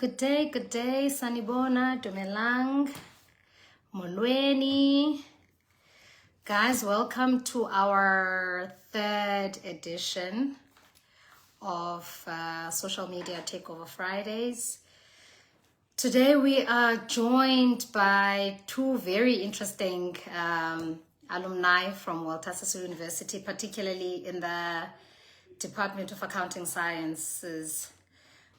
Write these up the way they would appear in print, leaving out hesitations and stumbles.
Good day, Sanibona, Dumelang, Molweni. Guys, welcome to our third edition of Social Media Takeover Fridays. Today we are joined by two very interesting alumni from Walter Sisulu University, particularly in the Department of Accounting Sciences.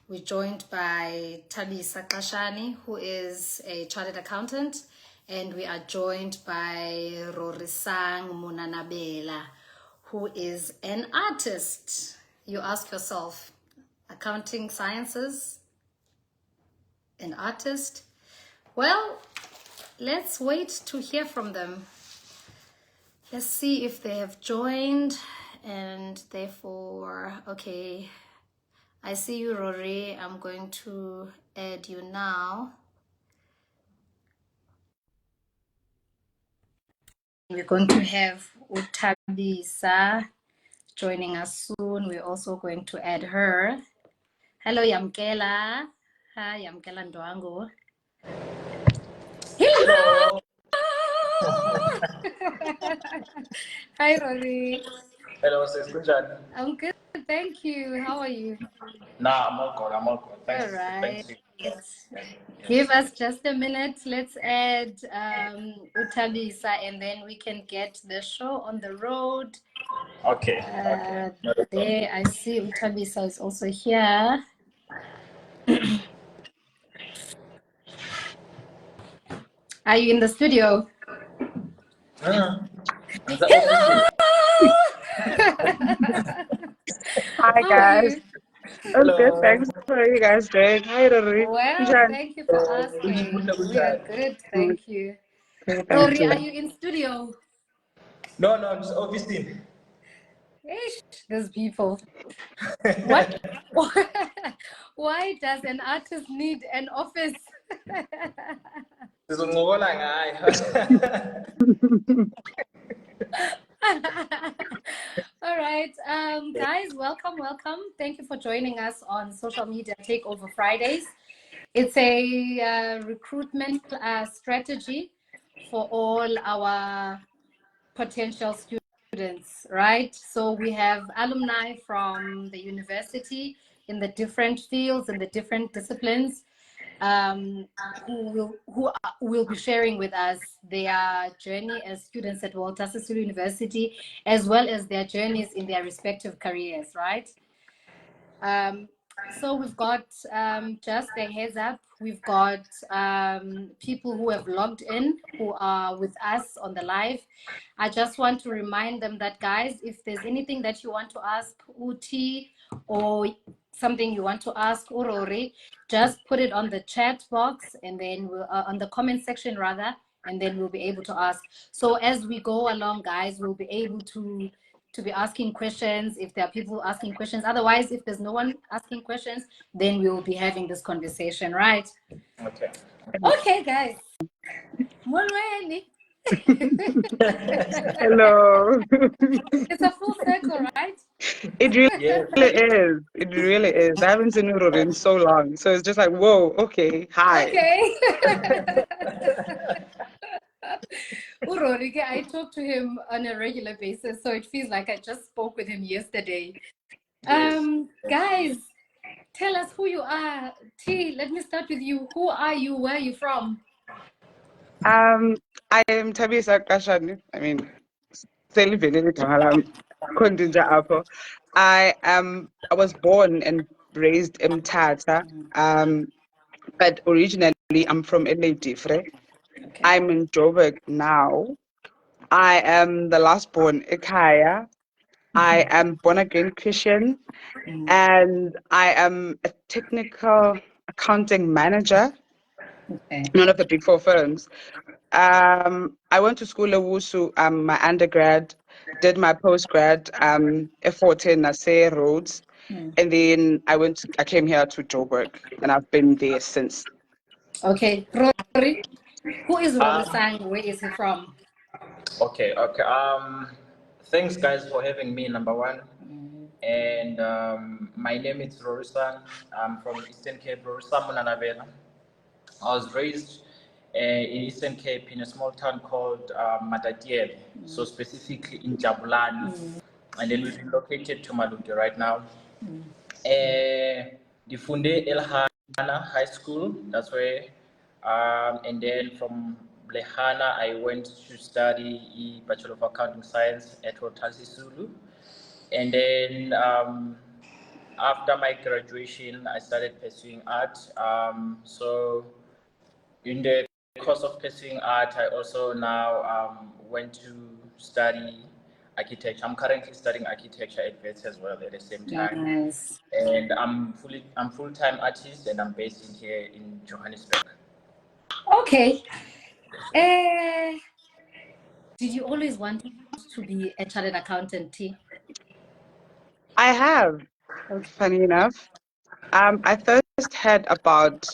We're joined by Thabisa Qashani, who is a chartered accountant, and we are joined by Rorisang Monanabele, who is an artist. You ask yourself, accounting sciences, an artist? Well, let's wait to hear from them. Let's see if they have joined, and therefore, okay. I see you, Rory. I'm going to add you now. We're going to have Thabisa joining us soon. We're also going to add her. Hello, Yamkela. Hi, Yamkela Ndwangu. Hello. Hi, Rory. Hello, sis. Kunjani? I'm good, thank you. How are you? Nah, I'm all good. I'm all good. Thanks. All right. Thanks. Give us just a minute. Let's add Thabisa, and then we can get the show on the road. Okay. There, I see Thabisa is also here. Are you in the studio? Hello. Hi guys. I'm good, thanks. How are you guys doing? Hi Rory. Well, thank you for asking. We are good, thank you. Rory, are you in studio? No, I'm just obviously. These people. Why does an artist need an office? All right, guys, welcome. Thank you for joining us on Social Media Takeover Fridays. It's a recruitment strategy for all our potential students, right? So we have alumni from the university in the different fields and the different disciplines who will be sharing with us their journey as students at Walter Sisulu University, as well as their journeys in their respective careers, right? So we've got, just a heads up, we've got people who have logged in, who are with us on the live. I just want to remind them that, guys, if there's anything that you want to ask Uti, or something you want to ask Urori, just put it on the chat box, and then we'll, on the comment section rather, and then we'll be able to ask. So as we go along, guys, we'll be able to be asking questions if there are people asking questions. Otherwise, if there's no one asking questions, then we will be having this conversation, right? Okay, guys. Molweni. Hello. It's a full circle, right? It really is. It really is. I haven't seen Rory in so long. So it's just like, whoa, okay, hi. Okay. Urorike, I talk to him on a regular basis, so it feels like I just spoke with him yesterday. Guys, tell us who you are. T, let me start with you. Who are you? Where are you from? I am Thabisa Qashani. I mean, I was born and raised in Tata, but originally I'm from Eleitifre. Okay. I'm in Joburg now. I am the last born Ikaya. I am born again Christian, and I am a technical accounting manager, one of the big four firms. I went to school at Wusu, my undergrad, did my postgrad, F14 Nase Roads, and then I came here to Joburg, and I've been there since. Okay, Rory, who is Rorisang? Where is he from? Okay. Thanks, guys, for having me. Number one. And my name is Rorisang. I'm from Eastern Cape, Rorisang, Monanabele. I was raised in Eastern Cape in a small town called Matatiele, so specifically in Jabulani. And then we've relocated to Maluti right now. Difunde Elhana High School, that's where, and then from Lehana, I went to study Bachelor of Accounting Science at Hotel Sulu. And then after my graduation, I started pursuing art. So in the course of pursuing art, I also now went to study architecture. I'm currently studying architecture at Wits as well at the same time. Nice. And I'm full-time artist, and I'm based in here in Johannesburg. Okay. Did you always want to be a chartered accountant, T? I have, funny enough. I first heard about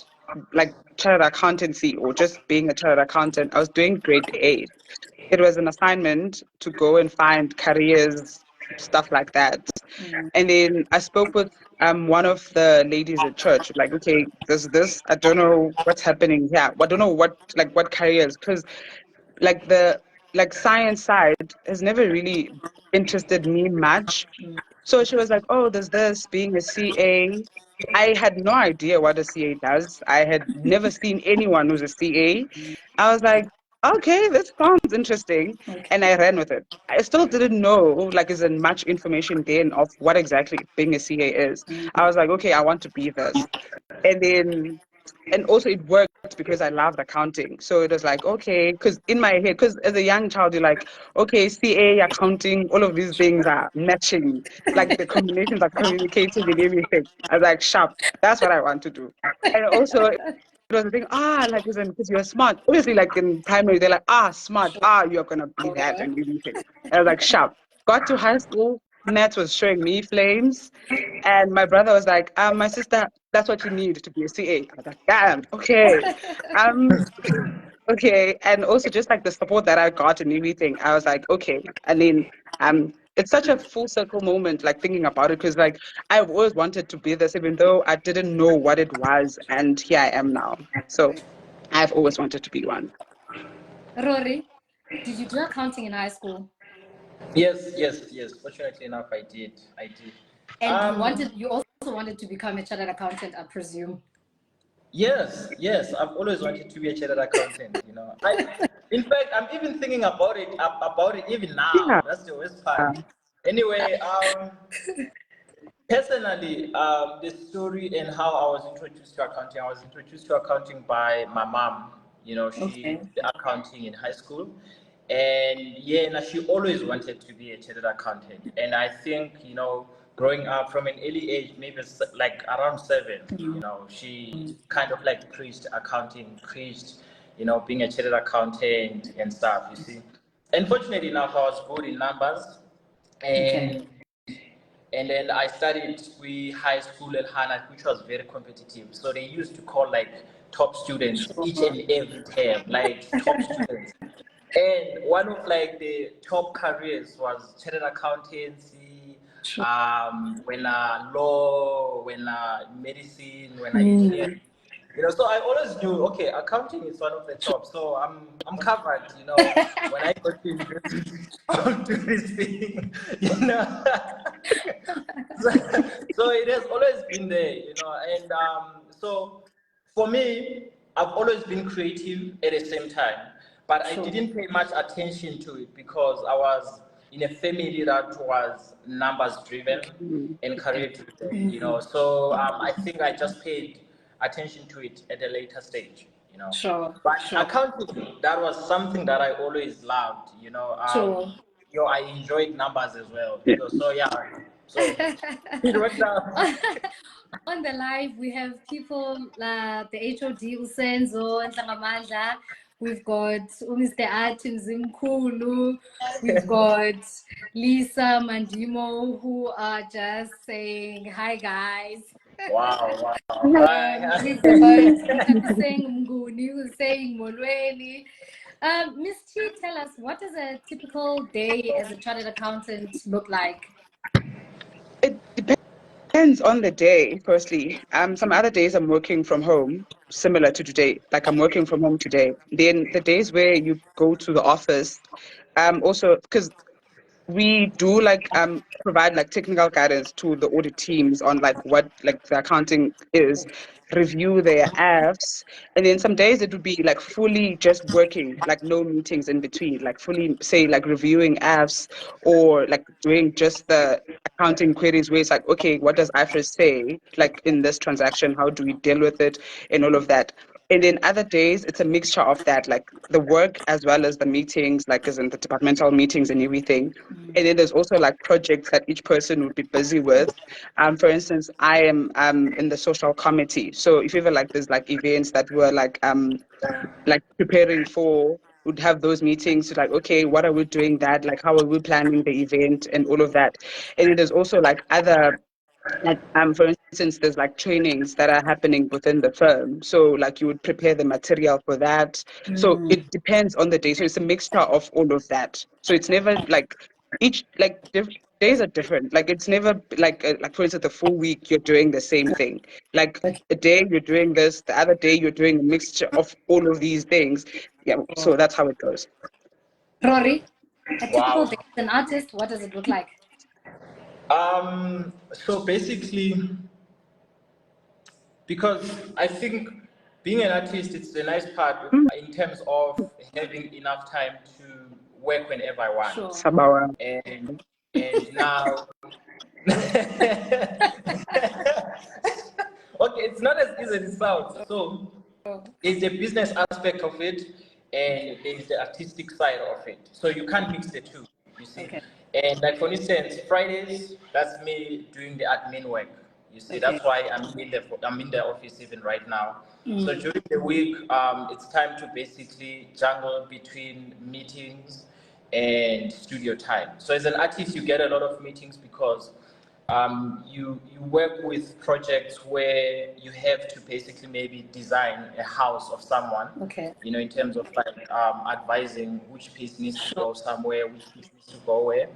like chartered accountancy or just being a chartered accountant. I was doing grade 8. It was an assignment to go and find careers, stuff like that. And then I spoke with one of the ladies at church, like, okay, there's this. I don't know what's happening here. I don't know what careers, because the science side has never really interested me much. So she was like, oh, there's this being a CA. I had no idea what a CA does. I had never seen anyone who's a CA. I was like, okay, this sounds interesting. And I ran with it. I still didn't know, like, isn't much information then of what exactly being a CA is. I was like, okay, I want to be this. And then, and also it worked because I loved accounting. So it was like, okay, because in my head, because as a young child, you're like, okay, CA, accounting, all of these things are matching, like the combinations are communicating and everything. I was like, sharp, that's what I want to do. And also, it was the thing, like, isn't because you're smart. Obviously, like in primary, they're like, smart, you're going to be that and everything. I was like, sharp. Got to high school, maths was showing me flames. And my brother was like, my sister, that's what you need to be a CA. I was like, damn, okay. Um, okay. And also just like the support that I got and everything, I was like, okay. And then it's such a full circle moment, like thinking about it, because like I've always wanted to be this, even though I didn't know what it was, and here I am now. So I've always wanted to be one. Rory, did you do accounting in high school? Yes. Fortunately enough, I did. And you also wanted to become a chartered accountant, I presume. Yes. I've always wanted to be a chartered accountant. In fact, I'm even thinking about it even now. Yeah. That's the worst part. Anyway, personally, the story and how I was introduced to accounting. I was introduced to accounting by my mom. She did accounting in high school, and now she always wanted to be a chartered accountant. And I think growing up from an early age, maybe like around 7, she kind of like preached accounting, being a chartered accountant and stuff. You see, unfortunately enough, I was good in numbers, and then I studied high school at Hana, which was very competitive. So they used to call like top students each and every term, like top students. And one of like the top careers was chartered accountancy, when law, when medicine, when engineering. So I always knew, okay, accounting is one of the top, so I'm covered. When I go to university, I'll do this thing. So it has always been there, and so for me, I've always been creative at the same time, but I didn't pay much attention to it because I was in a family that was numbers driven and career driven. So I think I just paid attention to it at a later stage. But accounting, that was something that I always loved. I enjoyed numbers as well. Yeah. So it worked out. On the live, we have people, the HOD Usenzo and Sangamandla. We've got Mr. Atim Zimkulu. We've got Lisa Mandimo, who are just saying, hi, guys. Wow. We've got saying Mguni, who's saying Molweni. Miss T, tell us, what does a typical day as a chartered accountant look like? depends on the day, firstly. Some other days I'm working from home, similar to today. Like I'm working from home today. Then the days where you go to the office, also because we do like provide like technical guidance to the audit teams on like what like the accounting is, review their apps, and then some days it would be like fully just working, like no meetings in between, like fully say like reviewing apps or like doing just the accounting queries where it's like, okay, what does IFRS say like in this transaction, how do we deal with it, and all of that. And then other days, it's a mixture of that, like the work as well as the meetings, like as in the departmental meetings and everything. And then there's also like projects that each person would be busy with. For instance, I am in the social committee. So if ever like there's like events that we're like preparing for, would have those meetings to like, okay, what are we doing that? Like how are we planning the event and all of that. And then there's also like other like for instance, there's like trainings that are happening within the firm. So like you would prepare the material for that. So it depends on the day. So it's a mixture of all of that. So it's never like each like days are different. Like it's never like for instance the full week you're doing the same thing. Like a day you're doing this, the other day you're doing a mixture of all of these things. Yeah. So that's how it goes. Rory, a typical Wow. day as an artist, what does it look like? So basically, because I think being an artist, it's the nice part in terms of having enough time to work whenever I want. Sure. Sabawa. And now, okay, it's not as easy as it sounds. So there's the business aspect of it, and there's the artistic side of it. So you can't mix the two, you see. Okay. And like for instance, Fridays, that's me doing the admin work. You see, that's why I'm in the office even right now. So during the week, it's time to basically juggle between meetings and studio time. So as an artist, you get a lot of meetings because you work with projects where you have to basically maybe design a house of someone. Okay. You know, in terms of like advising which piece needs to go somewhere, which piece needs to go where.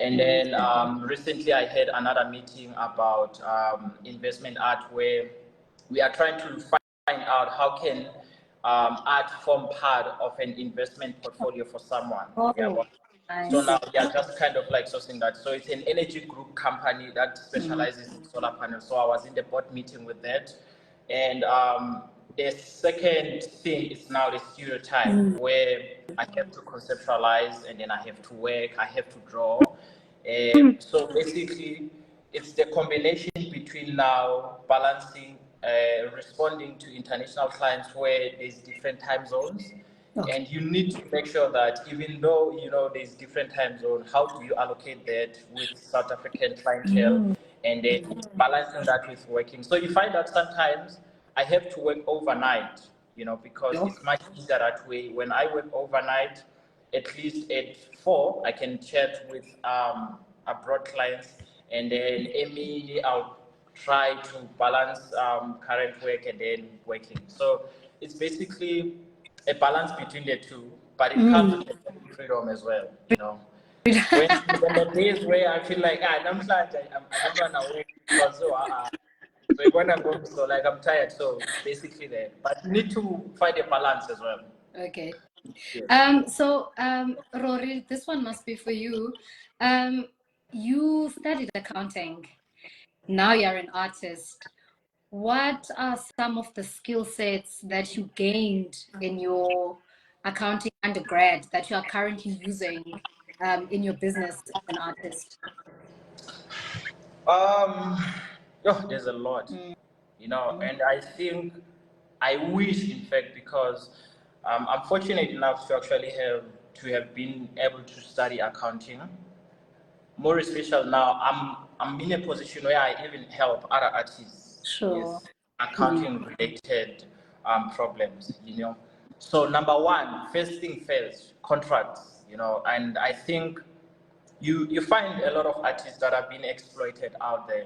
And then recently I had another meeting about investment art where we are trying to find out how can art form part of an investment portfolio for someone. Yeah, well, Nice. so now they are just kind of like sourcing that. So it's an energy group company that specializes in solar panels. So I was in the board meeting with that. And the second thing is now the studio time where I have to conceptualize and then I have to work, I have to draw. So basically, it's the combination between now balancing, responding to international clients where there's different time zones. Okay. And you need to make sure that even though you know there's different time zones, how do you allocate that with South African clientele and then balancing that with working. So you find that sometimes I have to work overnight, you know, because it's much easier that way. When I work overnight, at least at 4, I can chat with abroad clients, and then Emily, I'll try to balance current work and then working. So it's basically a balance between the two, but it comes with freedom as well, you know. When the days where I feel like I'm tired, I don't want to work because so you're gonna go so like I'm tired. So it's basically there, but you need to find a balance as well. Okay. Yes. So Rory, this one must be for you. You studied accounting. Now you're an artist. What are some of the skill sets that you gained in your accounting undergrad that you are currently using in your business as an artist? There's a lot, you know, and I think I wish, in fact, because I'm fortunate enough to actually have been able to study accounting. More especially now, I'm in a position where I even help other artists with accounting related problems, you know. So number one, first thing first, contracts, you know, and I think you find a lot of artists that are being exploited out there,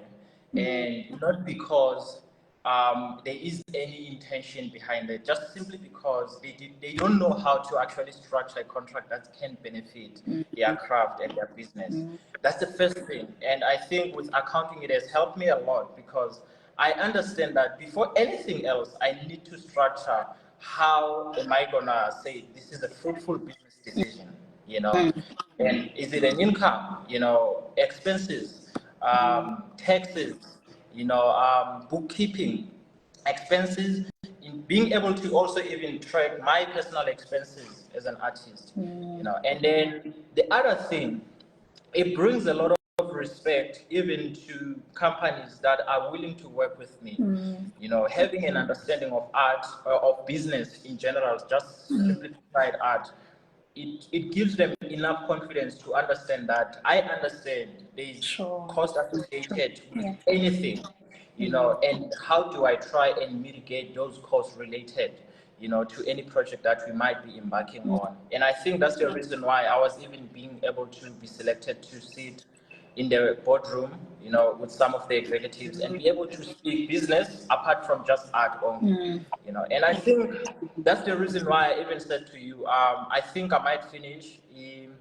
and not because there is any intention behind it, just simply because they don't know how to actually structure a contract that can benefit their craft and their business. That's the first thing. And I think with accounting, it has helped me a lot because I understand that before anything else, I need to structure how am I gonna say this is a fruitful business decision, you know, and is it an income, you know, expenses, taxes, you know, bookkeeping, expenses, in being able to also even track my personal expenses as an artist, you know. And then the other thing, it brings a lot of respect even to companies that are willing to work with me. You know, having an understanding of art or of business in general, just simplified art, it gives them enough confidence to understand that I understand there is cost associated with anything, you know, and how do I try and mitigate those costs related, you know, to any project that we might be embarking on. And I think that's the reason why I was even being able to be selected to sit in the boardroom, you know, with some of the executives and be able to speak business apart from just art only, you know. And I think that's the reason why I even said to you, I think I might finish in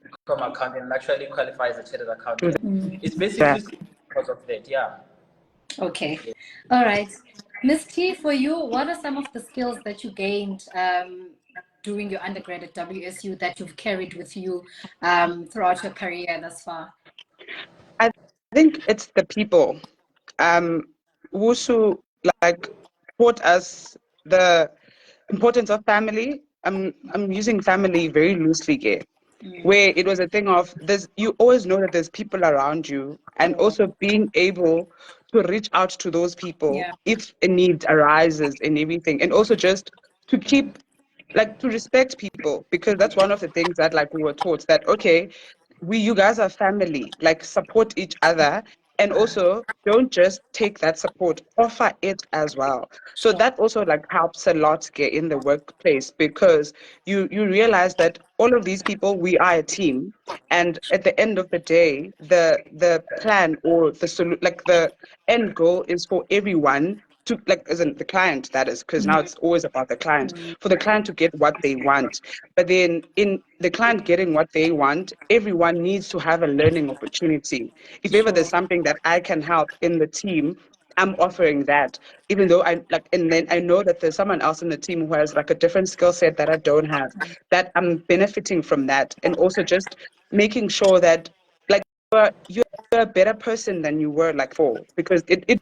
become accountant and actually qualify as a chartered accountant. It's basically because of that, yeah. Okay. All right. Ms. T, for you, what are some of the skills that you gained during your undergrad at WSU that you've carried with you throughout your career thus far? I think it's the people. Wushu like taught us the importance of family. I'm using family very loosely here, where it was a thing of you always know that there's people around you, and also being able to reach out to those people if a need arises and everything, and also just to keep to respect people, because that's one of the things that we were taught, that okay, you guys are family, support each other, and also don't just take that support, offer it as well. So that also helps a lot get in the workplace, because you realize that all of these people, we are a team, and at the end of the day, the plan or the end goal is for everyone to as in the client, that is, because now it's always about the client, for the client to get what they want. But then in the client getting what they want, everyone needs to have a learning opportunity. If ever there's something that I can help in the team, I'm offering that, even though and then I know that there's someone else in the team who has a different skill set that I don't have, that I'm benefiting from that. And also just making sure that you're a better person than you were before, because it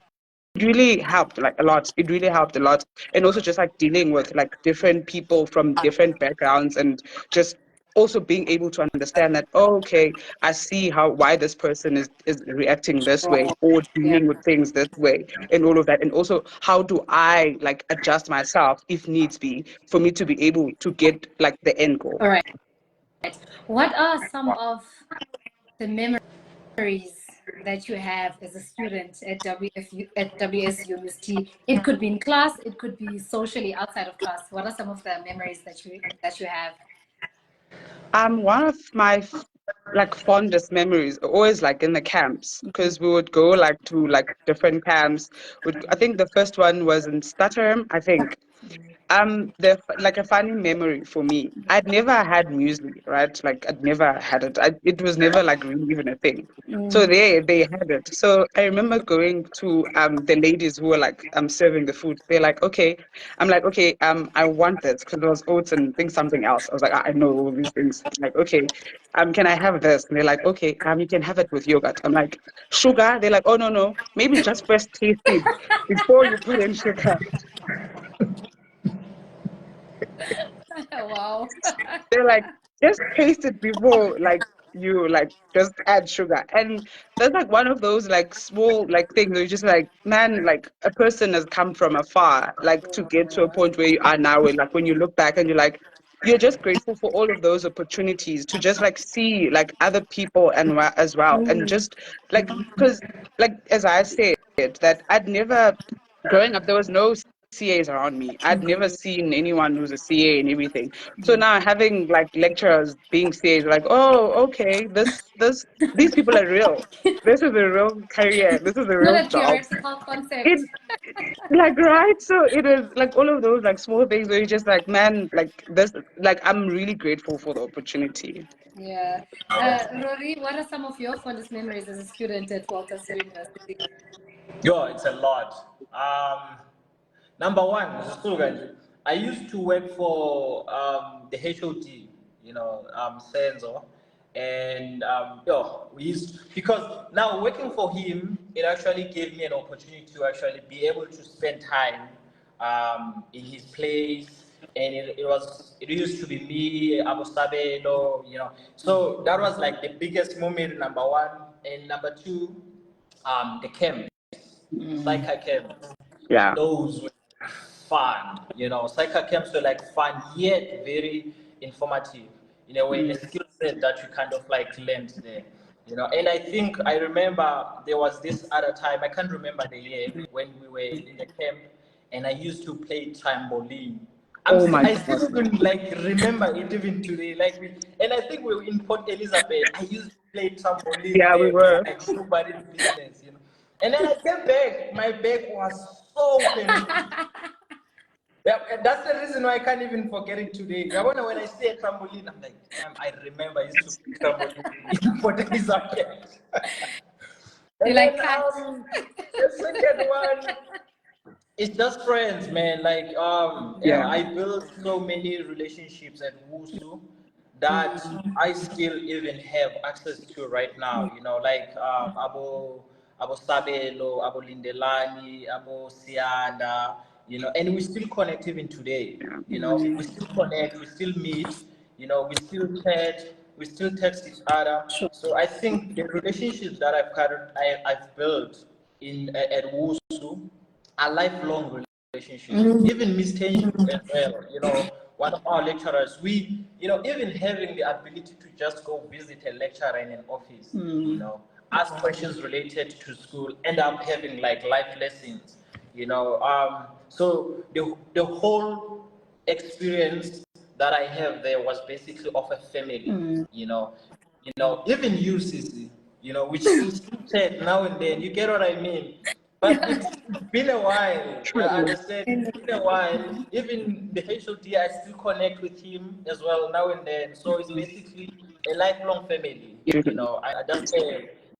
really helped a lot. It really helped a lot. And also just dealing with different people from different backgrounds, and just also being able to understand that, oh, okay, I see why this person is reacting this way, or dealing with things this way, and all of that. And also, how do I adjust myself if needs be, for me to be able to get the end goal. All right. What are some of the memories that you have as a student at WSU, Ms. T? It could be in class, it could be socially outside of class. What are some of the memories that you have? One of my fondest memories are always in the camps, because we would go to different camps. I think the first one was in Stutterham, I think. A funny memory for me, I'd never had muesli, right? I'd never had it. It was never really even a thing. So they had it. So I remember going to the ladies who were serving the food. They're like, okay. I'm like, okay, I want this, because there was oats and think something else. I was like, I know all these things. I'm like, okay, can I have this? And they're like, okay, you can have it with yogurt. I'm like, sugar? They're like, oh no, maybe just first taste it before you put in sugar. Wow. They're like, just taste it before you just add sugar. And that's one of those small things where you're just man, a person has come from afar to get to a point where you are now, and when you look back and you're just grateful for all of those opportunities to just see other people and as well. And just because as I said, that I'd never, growing up, there was no CAs around me. I'd never seen anyone who's a CA and everything. So now having lecturers being CAs, oh, okay, these people are real. This is a real career. This is a real Not a job. theoretical concept. Like, right? So it was like all of those like small things where you're just like, man, like this, like I'm really grateful for the opportunity. Yeah. Rory, what are some of your fondest memories as a student at Walters University? Yo, it's a lot. Number one, I used to work for the HOD, Senzo, and we used because now working for him, it actually gave me an opportunity to actually be able to spend time in his place, and it used to be me, Abu Sabelo, so that was like the biggest moment. Number one, and number two, the camp. Psych camps, Yeah. those were fun. Psych camps were like fun yet very informative in a way, in a skill set that you kind of like learned there. And I think I remember there was this other time, I can't remember the year, when we were in the camp and I used to play trampoline. Oh my I God. still even like remember it even today. And I think we were in Port Elizabeth. I used to play trampoline Yeah, we there were. like nobody's business. And then I came back, my back was so painful. Yeah, and that's the reason why I can't even forget it today. I wonder when I say trampoline, I'm like, damn, I remember I used to play trampoline in Port Elizabeth. You And like then cut? the second one, it's just friends, man. Yeah. I built so many relationships at Wusu that I still even have access to right now. Like Abo Sabelo, Abo Lindelani, Abo Sianda. And we still connect even today. We still connect, we still meet. We still chat, we still text each other. So I think the relationships that I've built at Wusu are lifelong relationships. Even Miss Tenji as well, one of our lecturers, even having the ability to just go visit a lecturer in an office, ask questions related to school, end up having like life lessons, so the whole experience that I have there was basically of a family, even you, Sisi, we still chat now and then. You get what I mean? But it's been a while. I True. understand. It's been a while. Even the HOD, I still connect with him as well now and then. So it's basically a lifelong family.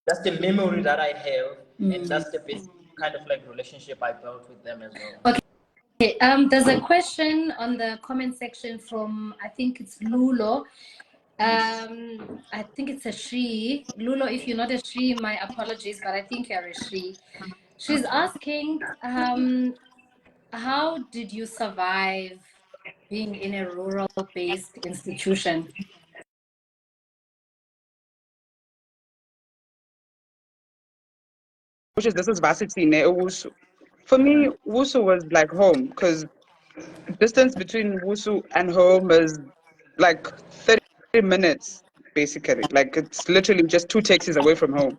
That's the memory that I have, and that's the basic kind of like relationship I built with them as well. Okay, there's a question on the comment section from, I think it's Lulo. I think it's a she. Lulo, if you're not a she, my apologies, but I think you're a she. She's asking, how did you survive being in a rural-based institution? This is varsity ne Wusu. For me, Wusu was like home because distance between Wusu and home is like 30 minutes, basically. Like it's literally just two taxis away from home.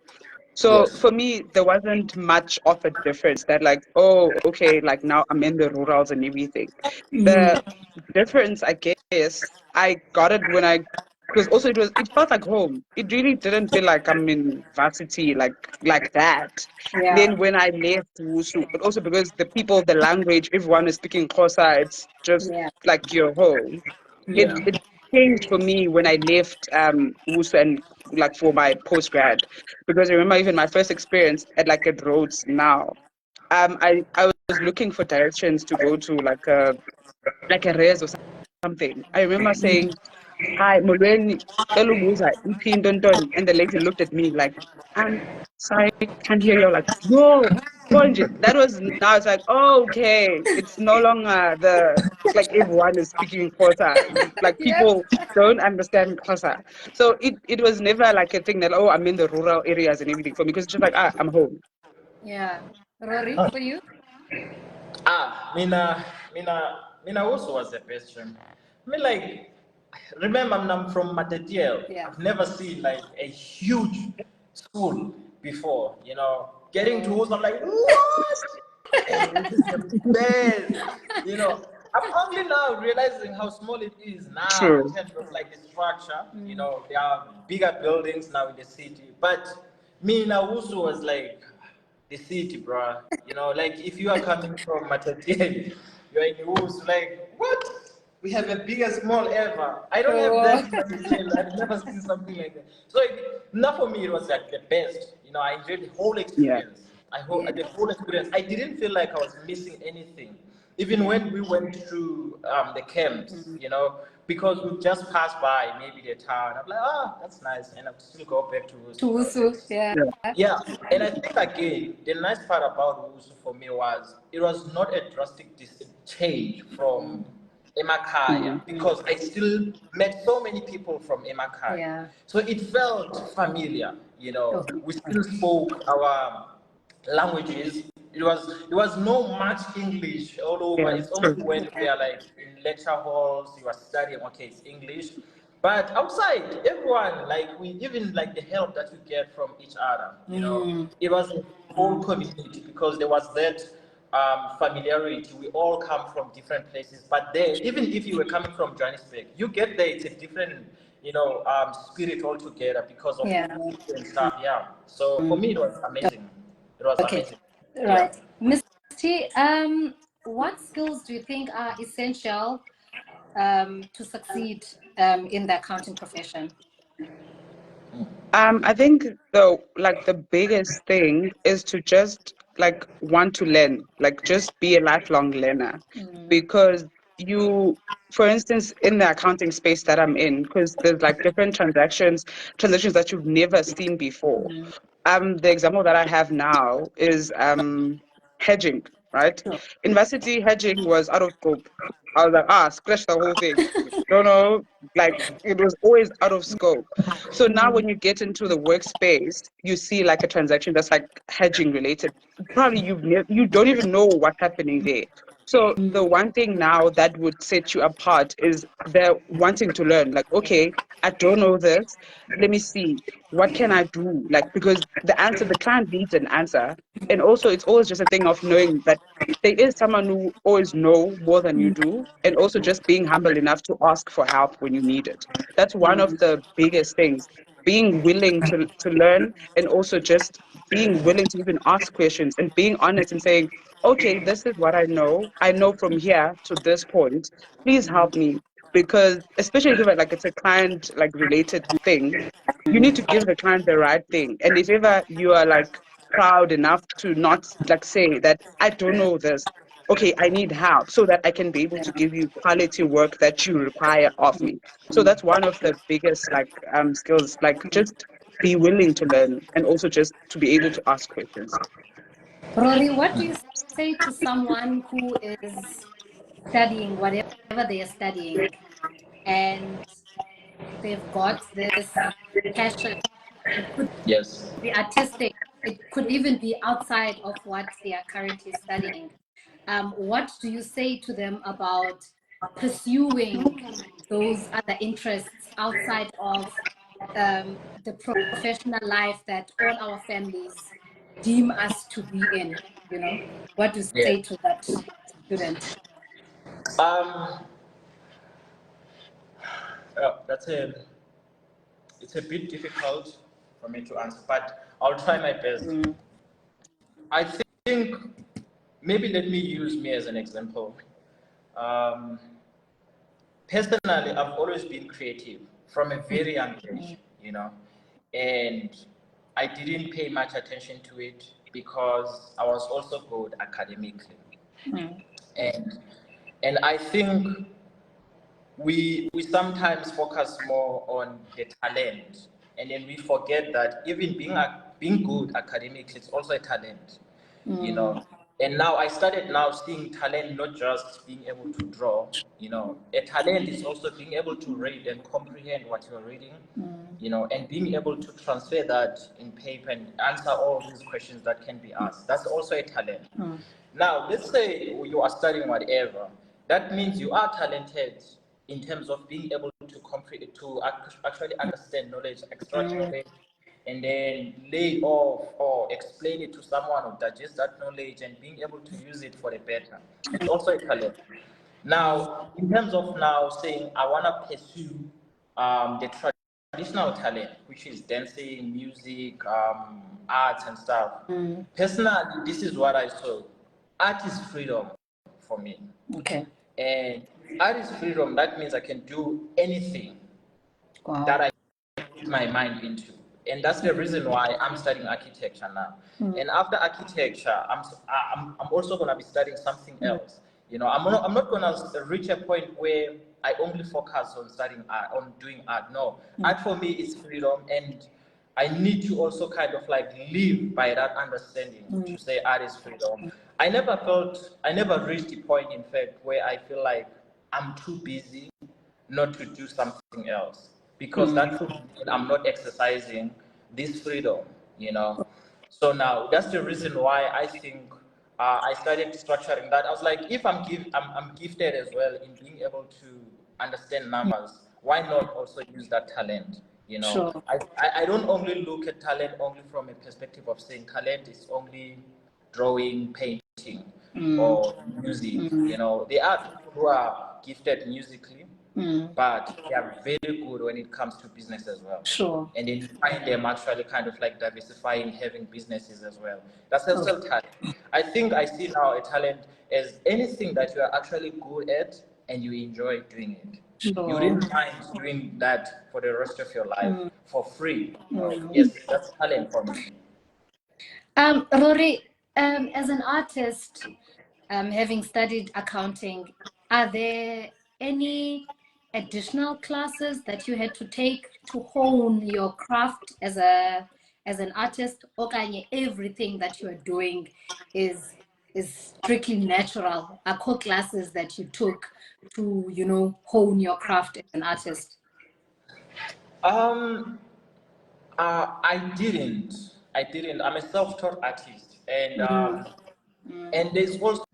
So Yes. for me, there wasn't much of a difference that like, oh, okay, like now I'm in the rurals and everything. The difference, I guess, I got it when because also it felt like home. It really didn't feel like I'm in varsity like that. Yeah. Then when I left Wusu, but also because the people, the language, everyone is speaking Xhosa, it's just Yeah. like your home. Yeah. It changed for me when I left Wusu and like for my post grad, because I remember even my first experience at Rhodes now. I was looking for directions to go to like a res or something. I remember saying, "Hi, Mulweni, Teluguza, and the lady looked at me like, "I'm sorry, can't hear you." Like, no, Konje. That was now. It's like, oh, okay, it's no longer like everyone is speaking Xhosa. Like Yep. people don't understand Xhosa. So it was never like a thing that, oh, I'm in the rural areas and everything for me, because it's just like, I'm home. Yeah. Rory, for you? Mina also was the best friend. Like, remember, I'm from Matatiel. Yeah. I've never seen like a huge school before. Getting to Woos, I'm like, what? And this is the best. I'm only now realizing how small it is now in True. terms of like the structure. There are bigger buildings now in the city, but me in Awusu was like the city, bro. You know, like if you are coming from Matatiele, you're in Woos, like, what? We have the biggest mall ever. I don't have that in Matatiele. I've never seen something like that. So, not for me, it was like the best. You know, I enjoyed the whole Yeah. experience. The whole experience. I didn't feel like I was missing anything. Even when we went through the camps, you know, because we just passed by maybe the town. I'm like, that's nice. And I still go back to Woos, you know. Yeah. Yeah, and I think again, the nice part about Wusu for me was it was not a drastic change from Emakaya because I still met so many people from Emakaya. Yeah. So it felt familiar, you know. Okay. We still spoke our languages. It was no much English all over. Yeah, It's only true. when we are like in lecture halls, you are studying, okay, it's English. But outside, everyone, like we even like the help that we get from each other, you know, it was a whole community because there was that familiarity. We all come from different places, but there, even if you were coming from Johannesburg, you get there, it's a different, you know, spirit altogether because of Yeah. food and stuff. Yeah. So for me, it was amazing. It was Okay. amazing. Right. Miss T, what skills do you think are essential to succeed in the accounting profession? I think the biggest thing is to just like want to learn, like just be a lifelong learner, because for instance, in the accounting space that I'm in, because there's like different transactions that you've never seen before. The example that I have now is hedging, right? In varsity, hedging was out of scope. I was like, scratch the whole thing. No, no, like it was always out of scope. So now when you get into the workspace, you see like a transaction that's like hedging related. Probably you don't even know what's happening there. So the one thing now that would set you apart is they're wanting to learn. Like, okay, I don't know this. Let me see. What can I do? Like, because the client needs an answer. And also it's always just a thing of knowing that there is someone who always know more than you do, and also just being humble enough to ask for help when you need it. That's one of the biggest things. Being willing to learn, and also just being willing to even ask questions and being honest and saying, okay, this is what I know. I know from here to this point. Please help me. Because especially given like it's a client like related thing, you need to give the client the right thing. And if ever you are like proud enough to not like say that I don't know this, okay, I need help so that I can be able to give you quality work that you require of me. So that's one of the biggest like skills, like just be willing to learn and also just to be able to ask questions. Rory, what do you say to someone who is studying whatever they are studying and they've got this passion? It could Yes. be artistic. It could even be outside of what they are currently studying. What do you say to them about pursuing those other interests outside of the professional life that all our families deem us to be in? You know, what do you Yeah. say to that student? Um. That's a. It's a bit difficult for me to answer, but I'll try my best. I think maybe let me use me as an example. Um, Personally, I've always been creative from a very young age, you know, and I didn't pay much attention to it because I was also good academically, and I think we sometimes focus more on the talent, and then we forget that even being good academically, it's also a talent, you know. And now I started now seeing talent not just being able to draw, you know. A talent is also being able to read and comprehend what you're reading, you know, and being able to transfer that in paper and answer all these questions that can be asked. That's also a talent. Now, let's say you are studying whatever. That means you are talented in terms of being able to actually understand knowledge, extract knowledge, and then lay off or explain it to someone who digest that knowledge and being able to use it for the better. It's also a talent. Now, in terms of now saying I want to pursue the traditional talent, which is dancing, music, arts and stuff. Personally, this is what I saw. Art is freedom for me. Okay. And art is freedom. That means I can do anything that I put my mind into. And that's the reason why I'm studying architecture now. And after architecture, I'm also going to be studying something else. You know, I'm not going to reach a point where I only focus on studying art, on doing art. No, art for me is freedom, and I need to also kind of like live by that understanding to say art is freedom. I never reached the point, in fact, where I feel like I'm too busy not to do something else, because that could mean I'm not exercising this freedom, you know. So now that's the reason why I think I started structuring that. I was like, if I'm gifted as well in being able to understand numbers, why not also use that talent? You know, Sure. I don't only look at talent only from a perspective of saying talent is only drawing, painting, or music. You know, there are people who are gifted musically, but they are very good when it comes to business as well. Sure. And then you find them actually kind of like diversifying, having businesses as well. That's also talent. I think I see now a talent as anything that you are actually good at and you enjoy doing it. Sure. You wouldn't mind doing that for the rest of your life for free. Yes, that's talent for me. Rory, as an artist, having studied accounting, are there any additional classes that you had to take to hone your craft as an artist? Or everything that you are doing is strictly natural? Are core classes that you took to, you know, hone your craft as an artist? I didn't. I'm a self-taught artist, and there's also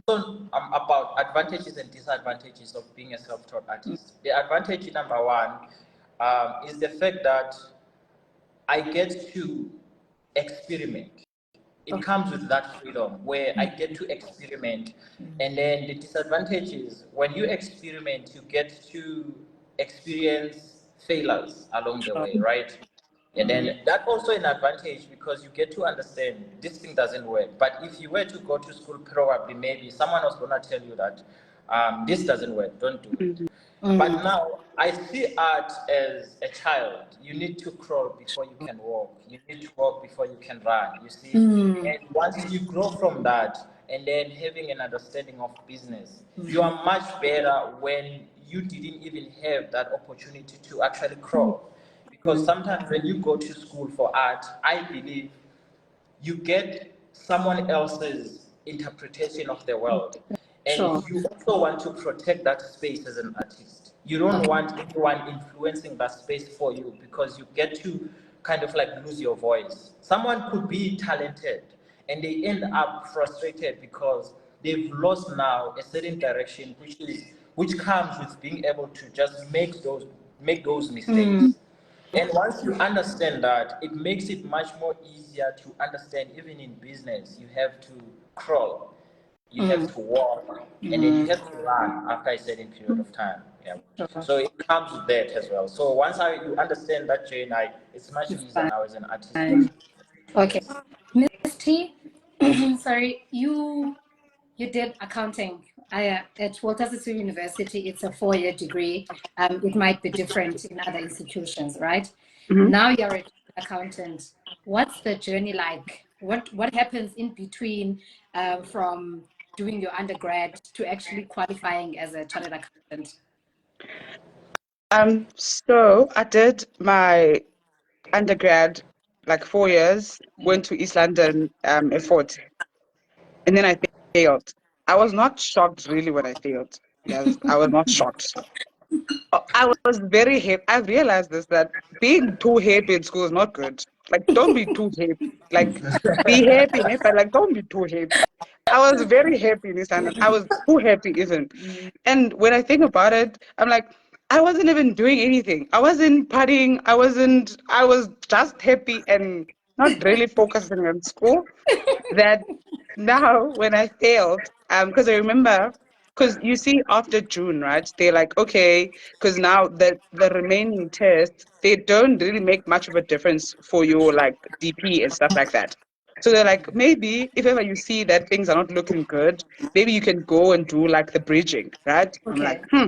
about advantages and disadvantages of being a self-taught artist. The advantage number one is the fact that I get to experiment. It comes with that freedom where I get to experiment. And then the disadvantage is when you experiment, you get to experience failures along the way, right? And then that also an advantage because you get to understand this thing doesn't work. But if you were to go to school, probably maybe someone was going to tell you that this doesn't work, don't do it. But now I see art as a child. You need to crawl before you can walk. You need to walk before you can run. You see, and once you grow from that, and then having an understanding of business, you are much better when you didn't even have that opportunity to actually crawl. Because sometimes when you go to school for art, I believe you get someone else's interpretation of the world. And you also want to protect that space as an artist. You don't want anyone influencing that space for you because you get to kind of like lose your voice. Someone could be talented and they end up frustrated because they've lost now a certain direction, which comes with being able to just make those mistakes. And once you understand that, it makes it much more easier to understand. Even in business, you have to crawl, you have to walk, and then you have to run after a certain period of time. Yeah. So it comes with that as well. So once you understand that journey, it's much easier now as an artist. Okay, Miss T, sorry, you did accounting at Walter Sisulu University. It's a 4-year degree. It might be different in other institutions, right? Now you're an accountant. What's the journey like? What happens in between from doing your undergrad to actually qualifying as a chartered accountant? So I did my undergrad like 4 years, went to East London, Effort, and then I failed. I was not shocked really when I failed. Yes, I was not shocked. I was very happy. I realized this that being too happy in school is not good. Like, don't be too happy. Like, be happy, but like, don't be too happy. I was very happy in this and I was too happy even. And when I think about it, I'm like, I wasn't even doing anything. I wasn't partying. I was just happy and not really focusing on school. That now when I failed, because I remember because you see after June, right? They're like, okay, because now the remaining tests, they don't really make much of a difference for your like DP and stuff like that. So they're like, maybe if ever you see that things are not looking good, maybe you can go and do like the bridging, right? I'm like, Okay.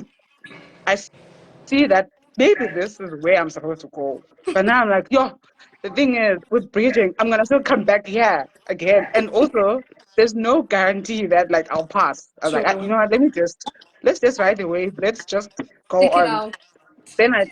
I see that maybe this is where I'm supposed to go. But now I'm like, yo, the thing is, with bridging, I'm gonna still come back here again. And also, there's no guarantee that like I'll pass. I was like, you Sure. know what, let's just ride the wave. Let's just go Stick it on. out. Then I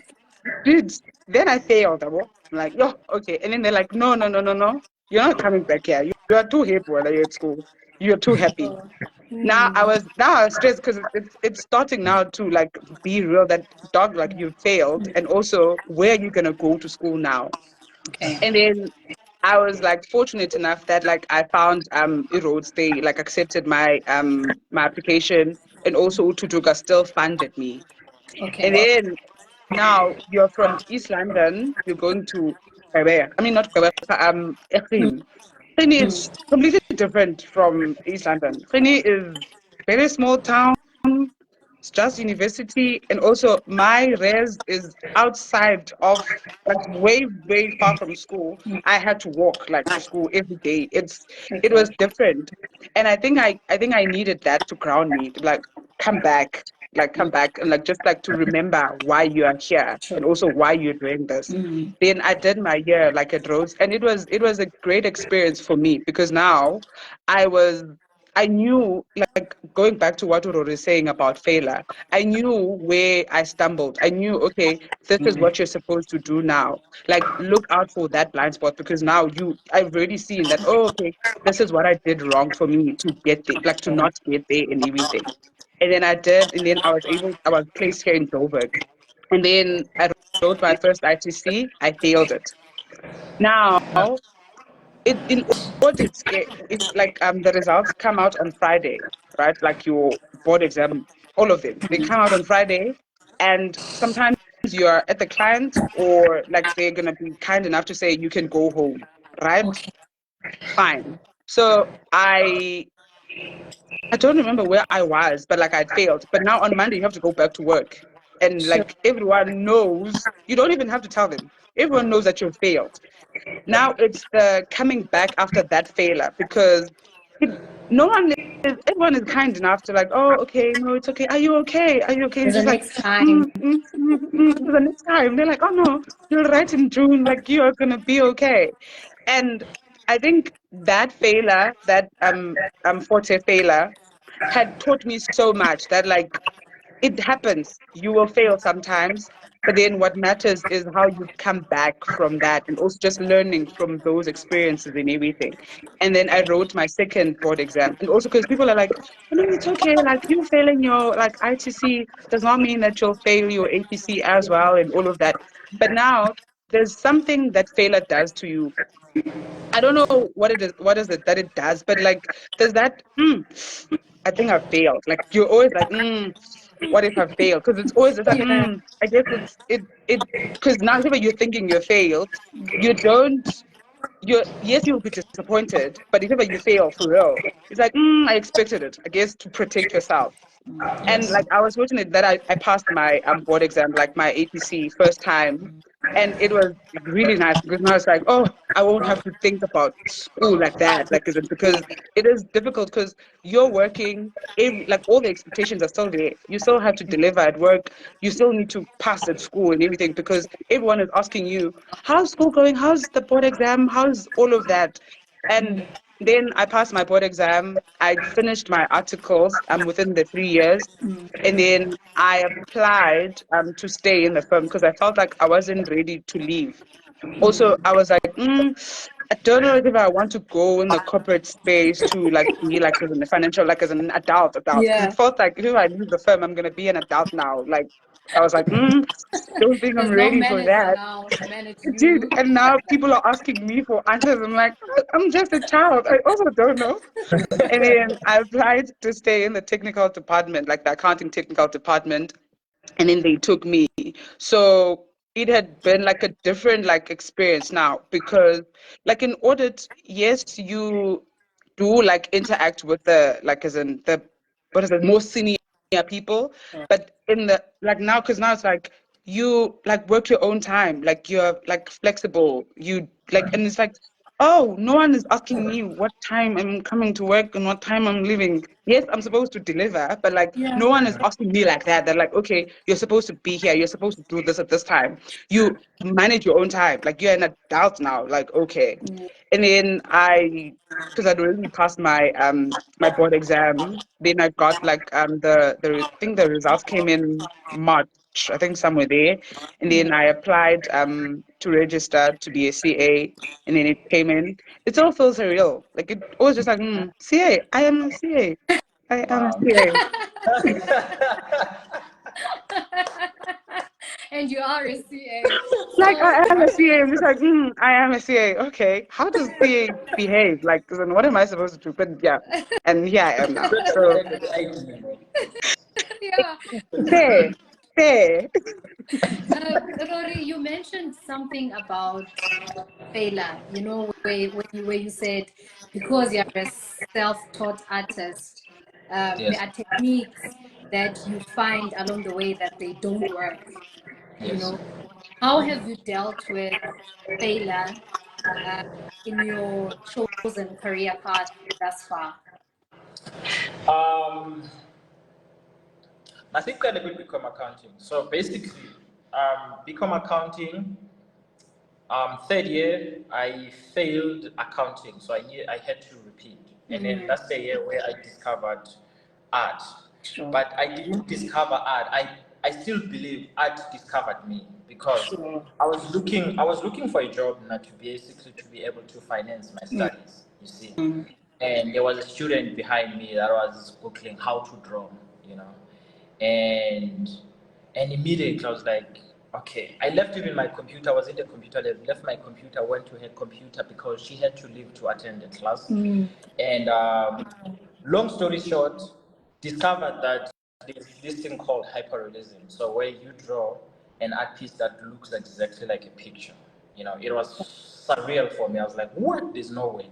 did, then I failed. I'm like, yo, okay. And then they're like, no, no, no, no, no. You're not coming back here. You are too happy while you're at school. You're too happy. Sure. Now I was stressed because it's starting now to like be real that dog like you failed, and also where are you gonna go to school now? Okay. And then I was like fortunate enough that like I found Roads, they like accepted my application, and also Ututuka still funded me. And Okay. then now you're from East London, you're going to Quebec. I mean not Quebec, Ekhim. Qashani is completely different from East London. Qashani is very small town. It's just university, and also my res is outside of, like, way way far from school. I had to walk like to school every day. It Okay. was different, and I think I needed that to ground me, to like come back, come back, and like just like to remember why you are here Sure. and also why you're doing this. Then I did my year like at Rhodes, and it was a great experience for me because now I was I knew, like going back to what Rory is saying about failure, I knew where I stumbled. I knew, okay, this is what you're supposed to do now. Like look out for that blind spot because now I've already seen that, oh, okay, this is what I did wrong for me to get there, like to not get there and everything. And then I did, and then I was placed here in Joburg. And then I wrote my first ITC, I failed it. Now, it in audits, it like the results come out on Friday, right? Like your board exam, all of them. They come out on Friday, and sometimes you're at the client, or like they're gonna be kind enough to say you can go home, right? Okay. Fine. So I don't remember where I was, but like I'd failed. But now on Monday you have to go back to work. And Sure. like everyone knows, you don't even have to tell them. Everyone knows that you failed. Now it's the coming back after that failure because it, no one everyone is kind enough to like, oh, okay, no, it's okay. Are you okay? Are you okay? For It's the just like, next time. the next time. They're like, oh no, you'll write in June, like you are gonna be okay. And I think that failure, that Forte failure, had taught me so much that like it happens. You will fail sometimes, but then what matters is how you come back from that, and also just learning from those experiences and everything. And then I wrote my second board exam, and also because people are like, I mean, it's okay. Like you failing your like ITC does not mean that you'll fail your APC as well, and all of that. But now there's something that failure does to you. I don't know what it is. What is it that it does? But like, there's that. I think I failed. Like you're always like, what if I fail? Because it's always just like, Yeah. I guess it because now whenever you're thinking you failed, you don't yes, you'll be disappointed, but if ever you fail for real, it's like, I expected it, I guess, to protect yourself. And Yes. like I was fortunate that I passed my board exam, like my APC first time. And it was really nice because now it's like, oh, I won't have to think about school like that. Like, is it because it is difficult because you're working, like all the expectations are still there. You still have to deliver at work. You still need to pass at school and everything because everyone is asking you, how's school going? How's the board exam? How's all of that? And then I passed my board exam. I finished my articles within the 3 years. And then I applied to stay in the firm because I felt like I wasn't ready to leave. Also, I was like, I don't know if I want to go in the corporate space to like be like as in the financial, like as an adult. Because Yeah. it felt like if I leave the firm, I'm gonna be an adult now. Like I was like, don't think I'm There's no ready for manager that. now to manage Dude, you. and now people are asking me for answers. I'm like, I'm just a child. I also don't know. And then I applied to stay in the technical department, like the accounting technical department, and then they took me. So it had been like a different like experience now because like in audit, yes, you do like interact with the like as in the what is it, more senior people, but in the like now, because now it's like you like work your own time, like you're like flexible, you like, and it's like, oh, no one is asking me what time I'm coming to work and what time I'm leaving. Yes, I'm supposed to deliver, but like no one is asking me like that. They're like, okay, you're supposed to be here, you're supposed to do this at this time. You manage your own time, like you're an adult now, like okay. And then because I'd already passed my my board exam. Then I got like I think the results came in March, I think somewhere there. And then I applied to register to be a CA, and then it came in. It all feels surreal. Like it was just like CA. I am a CA. I am a Wow. CA. And you are a CA. Like So I am a CA. I'm just like I am a CA. Okay, how does CA behave? Like, then what am I supposed to do? But yeah, and here I am now. So yeah. fair, fair. Rory, you mentioned something about failure, you know, where you said because you're a self-taught artist, there Yes. are techniques that you find along the way that they don't work, you Yes. know. How have you dealt with failure uh, in your chosen career path thus far? Um, I think I will become accounting. So basically, become accounting. Third year, I failed accounting, so I had to repeat. And then that's the year where I discovered art. Sure. But I didn't discover art. I still believe art discovered me because Sure. I was looking for a job now to basically to be able to finance my studies. You see, and there was a student behind me that was googling how to draw. You know, and immediately I was like, okay. I left even my computer. I was in the computer lab. Left my computer. Went to her computer because she had to leave to attend the class. And long story short, discovered that this thing called hyperrealism. So where you draw an art piece that looks exactly like a picture. You know, it was surreal for me. I was like, what? There's no way.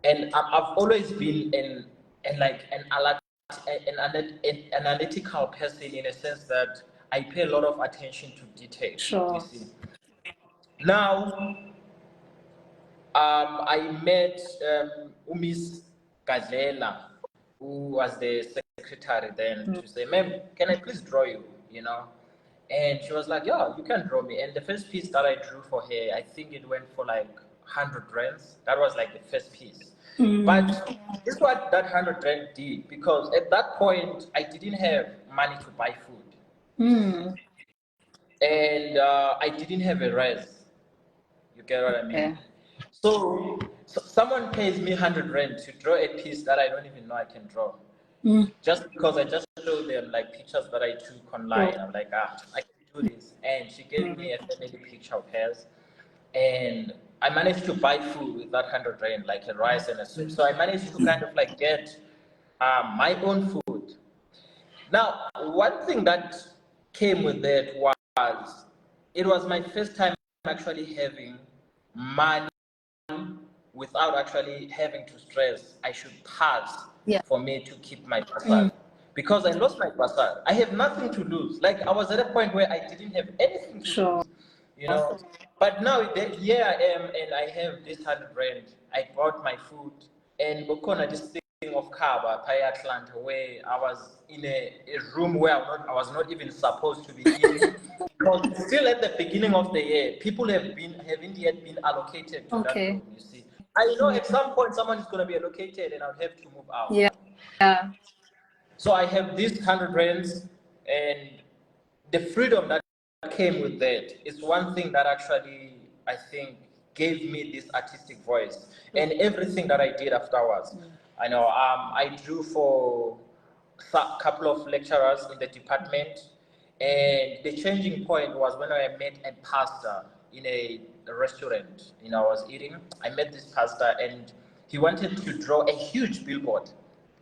And I've always been like an analytical person in a sense that I pay a lot of attention to detail. Sure. You see. Now, I met Umis Gazela, who was the secretary then, to say, "Ma'am, can I please draw you?" You know, and she was like, "Yeah, you can draw me." And the first piece that I drew for her, I think it went for like 100 rands. That was like the first piece. But this is what that 100 rand did, because at that point I didn't have money to buy food, and I didn't have a res. You get what I mean? Yeah. So someone pays me 100 rand to draw a piece that I don't even know I can draw. Just because I just showed them like pictures that I took online. I'm like, I can do this. And she gave me a family picture of hers. And I managed to buy food with that 100 rand, like a rice and a soup. So I managed to kind of like get my own food. Now, one thing that came with that was it was my first time actually having money without actually having to stress. I should pass Yeah. for me to keep my basar. Because I lost my basar. I have nothing to lose. Like I was at a point where I didn't have anything to Sure. lose. You know. But now here I am and I have this 100 rand. I bought my food and Bokona this thing of Kaba, Paya Atlanta, where I was in a room where I was not even supposed to be in. Because still at the beginning of the year, people haven't yet been allocated to that room, you see. I know at some point someone is going to be allocated and I'll have to move out. Yeah. Yeah. So I have these 100 rands, and the freedom that came with that is one thing that actually I think gave me this artistic voice. And everything that I did afterwards, I know I drew for a couple of lecturers in the department, and the changing point was when I met a pastor in a restaurant. You know, I was eating. I met this pastor, and he wanted to draw a huge billboard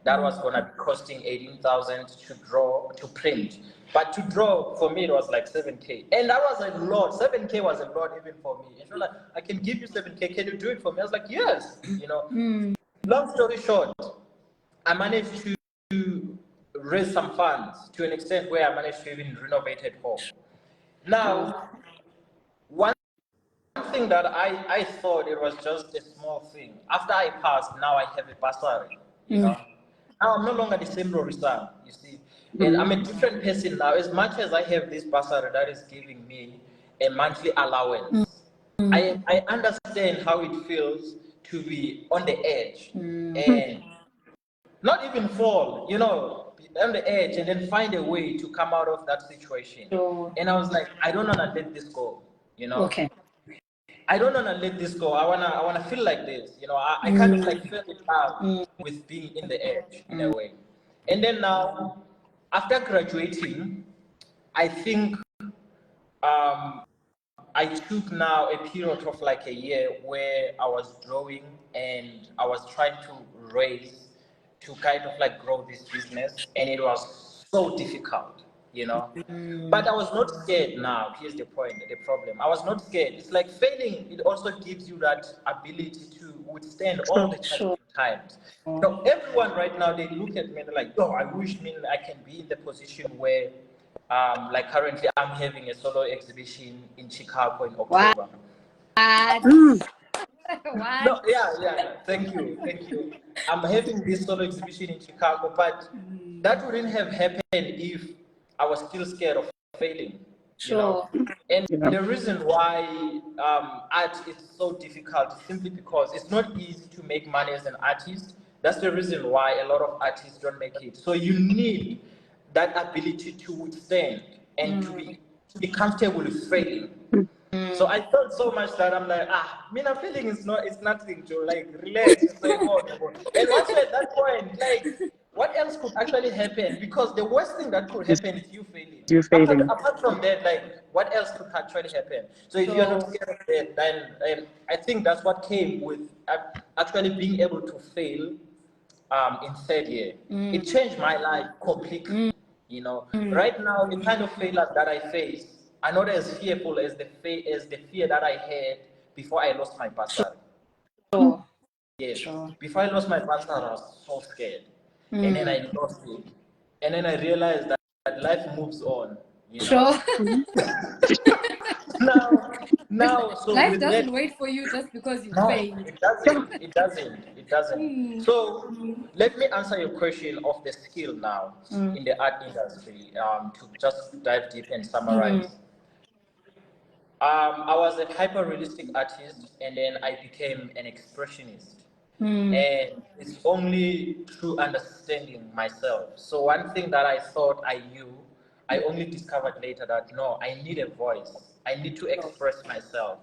that was gonna be costing 18,000 to draw, to print. But to draw for me it was like 7K. And that was a lot. 7K was a lot even for me. And she was like, I can give you 7K, can you do it for me? I was like, yes, you know. Long story short, I managed to raise some funds to an extent where I managed to even renovate at home. Now, one thing that I thought it was just a small thing. After I passed, now I have a bursary, you know. Now I'm no longer the same Rorisang, you see. And I'm a different person now. As much as I have this bursary that is giving me a monthly allowance, I understand how it feels to be on the edge and not even fall, you know, on the edge and then find a way to come out of that situation. Sure. And I was like, I don't want to let this go, you know. Okay. I don't want to let this go. I wanna feel like this, you know. I kind of like fell in love with being in the edge in a way. And then now, after graduating, I think I took now a period of like a year where I was drawing and I was trying to raise to kind of like grow this business, and it was so difficult, you know. But I was not scared now. Here's the point, the problem. I was not scared. It's like failing, it also gives you that ability to withstand all the challenging times. So everyone right now, they look at me and they're like, oh, I wish me I can be in the position where like currently I'm having a solo exhibition in Chicago in October. What? No, yeah. Thank you. I'm having this solo exhibition in Chicago, but that wouldn't have happened if I was still scared of failing. Sure. You know? And the reason why art is so difficult is simply because it's not easy to make money as an artist. That's the reason why a lot of artists don't make it. So you need that ability to withstand and to be comfortable with failing. So I felt so much that I'm like, Mina feeling is nothing, Joe. Like, relax. It's like, oh, no. And once you're at that point, like, what else could actually happen? Because the worst thing that could happen is you failing. Apart from that, like, what else could actually happen? So if you're not scared of that, then I think that's what came with actually being able to fail in third year. It changed my life completely. You know, right now the kind of failure that I face are not as fearful as the fear that I had before I lost my bursary. Sure. Yes. Sure. Before I lost my bursary, I was so scared, and then I lost it, and then I realized that life moves on. You know? Sure. now, so Life with doesn't that, wait for you just because you no, failed. it doesn't. So let me answer your question of the skill now in the art industry, to just dive deep and summarize. I was a hyper-realistic artist, and then I became an expressionist. And it's only through understanding myself. So one thing that I thought I knew, I only discovered later that no, I need a voice. I need to express myself.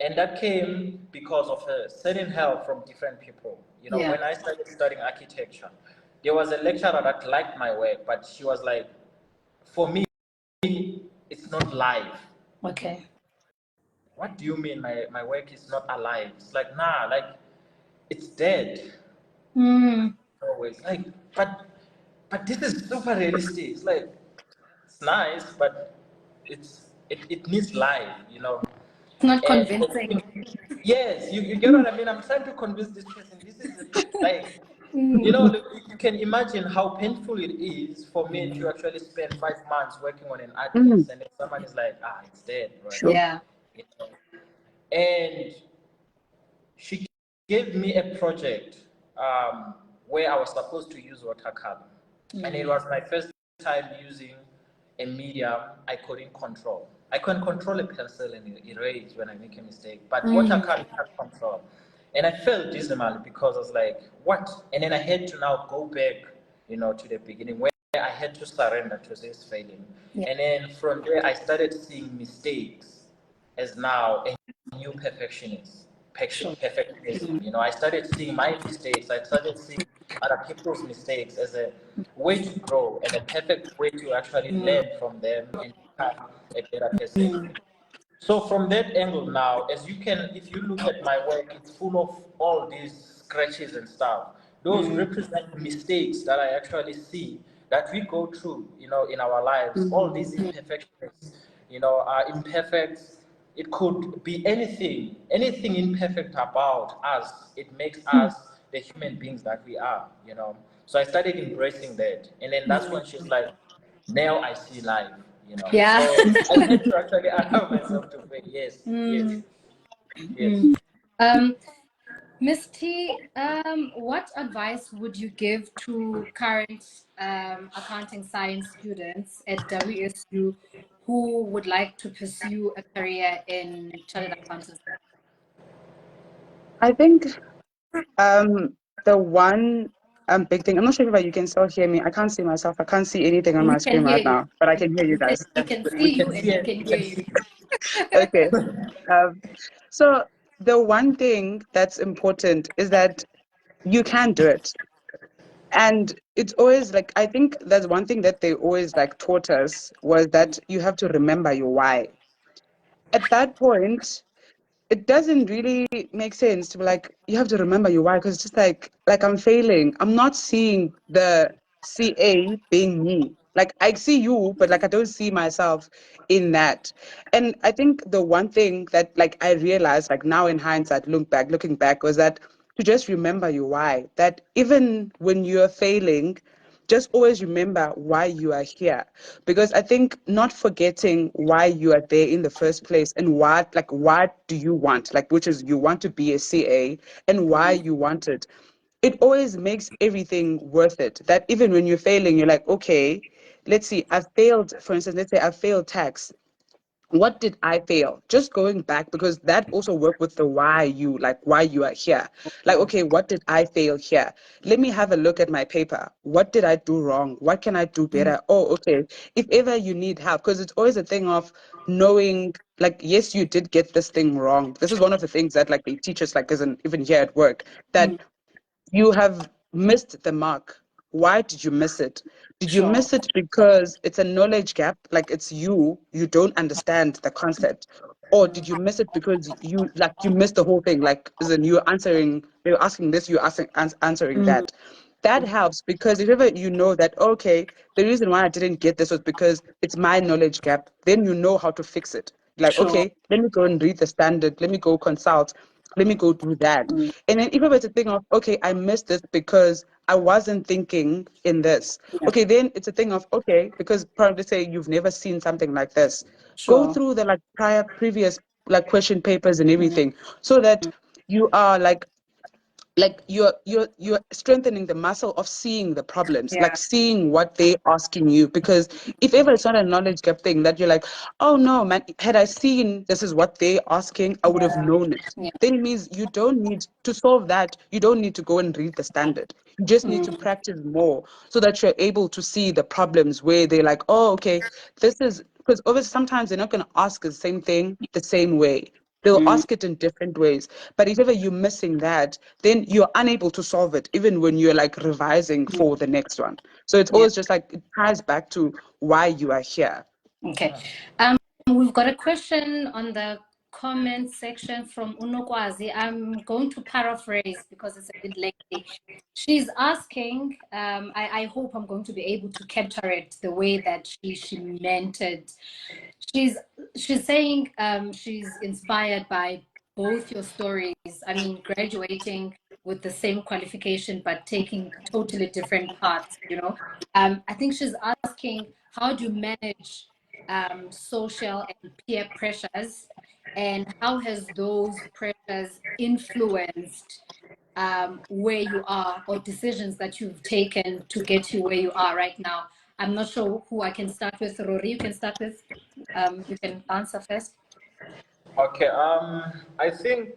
And that came because of a certain help from different people. You know, when I started studying architecture, there was a lecturer that liked my work, but she was like, for me, it's not live. Okay. What do you mean my work is not alive? It's like, nah, like, it's dead. Always like, but this is super realistic. It's like, it's nice, but it needs life, you know. It's not And convincing. yes, you get what I mean. I'm trying to convince this person. This is like, you know, you can imagine how painful it is for me to actually spend 5 months working on an art piece, and then someone is like, it's dead, right? Yeah. You know? And she gave me a project where I was supposed to use watercolor. And it was my first time using a medium I couldn't control. I can control a pencil and erase when I make a mistake, but watercolor I can't control. And I felt dismal because I was like, what? And then I had to now go back, you know, to the beginning where I had to surrender to this failing. And then from there, I started seeing mistakes as now a new perfectionism. You know, I started seeing my mistakes. I started seeing other people's mistakes as a way to grow and a perfect way to actually learn from them and become a better person. So from that angle now, as you can, if you look at my work, it's full of all these scratches and stuff. Those represent mistakes that I actually see that we go through, you know, in our lives. All these imperfections, you know, are imperfect. It could be anything imperfect about us. It makes us the human beings that we are, you know. So I started embracing that, and then that's when she's like, now I see life, you know. Yeah. So I had to actually allow myself to fail. Yes, yes. Miss T, what advice would you give to current accounting science students at WSU who would like to pursue a career in chartered accountancy? I think the one big thing, I'm not sure if you can still hear me. I can't see myself. I can't see anything on We my can screen hear right you. now, but I can hear you guys. We can We see you can and see we it. can We hear can you. see. Okay. Um, so the one thing that's important is that you can do it. And it's always like, I think that's one thing that they always like taught us was that you have to remember your why. At that point, it doesn't really make sense to be like, you have to remember your why, because it's just like I'm failing. I'm not seeing the CA being me. Like I see you, but like I don't see myself in that. And I think the one thing that like I realized like now in hindsight, looking back, was that to just remember your why. That even when you're failing, just always remember why you are here, because I think not forgetting why you are there in the first place and what do you want, like which is you want to be a CA and why you want it always makes everything worth it. That even when you're failing, you're like, okay, let's see, I failed, for instance, let's say I failed tax. What did I fail? Just going back, because that also worked with the why you are here. Like, okay, what did I fail here? Let me have a look at my paper. What did I do wrong? What can I do better? Oh, okay. If ever you need help, because it's always a thing of knowing, like, yes, you did get this thing wrong. This is one of the things that like they teach us, like, isn't even here at work, that you have missed the mark. Why did you miss it? Did you Sure. miss it because it's a knowledge gap, like it's you don't understand the concept? Or did you miss it because you missed the whole thing? Like, as in you're asking this, you're answering that. That helps, because if ever you know that, okay, the reason why I didn't get this was because it's my knowledge gap, then you know how to fix it. Like, Sure. okay, let me go and read the standard, let me go consult, let me go do that. And then if it was a thing of, okay, I missed this because I wasn't thinking in this. Okay, then it's a thing of, okay, because probably say you've never seen something like this. Go Sure. through the like previous like question papers and everything, so that you are like you're strengthening the muscle of seeing the problems, Yeah. like seeing what they're asking you. Because if ever it's not a knowledge gap thing that you're like, oh no man, had I seen this is what they're asking, I would have Yeah. known it. Yeah. Then it means you don't need to solve that, you don't need to go and read the standard, you just need to practice more, so that you're able to see the problems where they're like, oh okay, this is because obviously sometimes they're not going to ask the same thing the same way. They'll ask it in different ways. But if ever you're missing that, then you're unable to solve it, even when you're like revising for the next one. So it's Yeah. always just like it ties back to why you are here. Okay. We've got a question on the comment section from Unokwazi. I'm going to paraphrase because it's a bit lengthy. She's asking, I hope I'm going to be able to capture it the way that she meant it. She's saying she's inspired by both your stories. I mean, graduating with the same qualification but taking totally different paths. I think she's asking, how do you manage social and peer pressures, and how has those pressures influenced where you are, or decisions that you've taken to get you where you are right now? I'm not sure who I can start with. Rory, you can start with. You can answer first. Okay. I think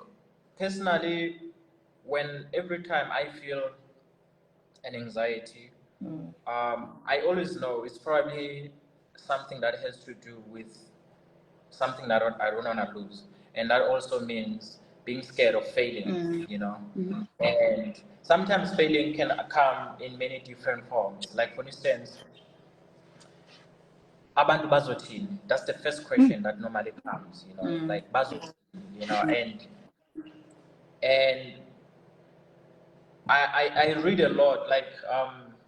personally, when every time I feel an anxiety, I always know it's probably something that has to do with something that I don't want to lose, and that also means being scared of failing. And sometimes failing can come in many different forms. Like for instance, abantu bazothini? That's the first question that normally comes. Like bazothini. And I read a lot. Like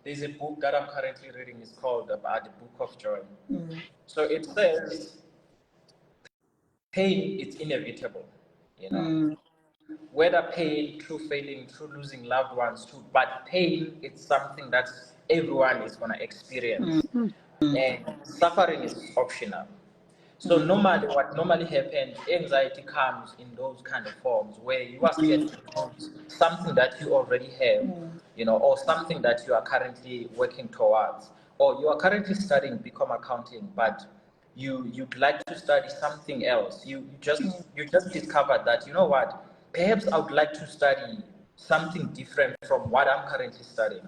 there's a book that I'm currently reading. It's called about the Book of Joy. So it says pain is inevitable. whether pain, through failing, through losing loved ones, too. But pain, it's something that everyone is going to experience. And suffering is optional. So normally, what normally happens, anxiety comes in those kind of forms where you are scared to lose something that you already have, or something that you are currently working towards, or you are currently studying become accounting, but you'd like to study something else. You just discovered that, you know what, perhaps I would like to study something different from what I'm currently studying.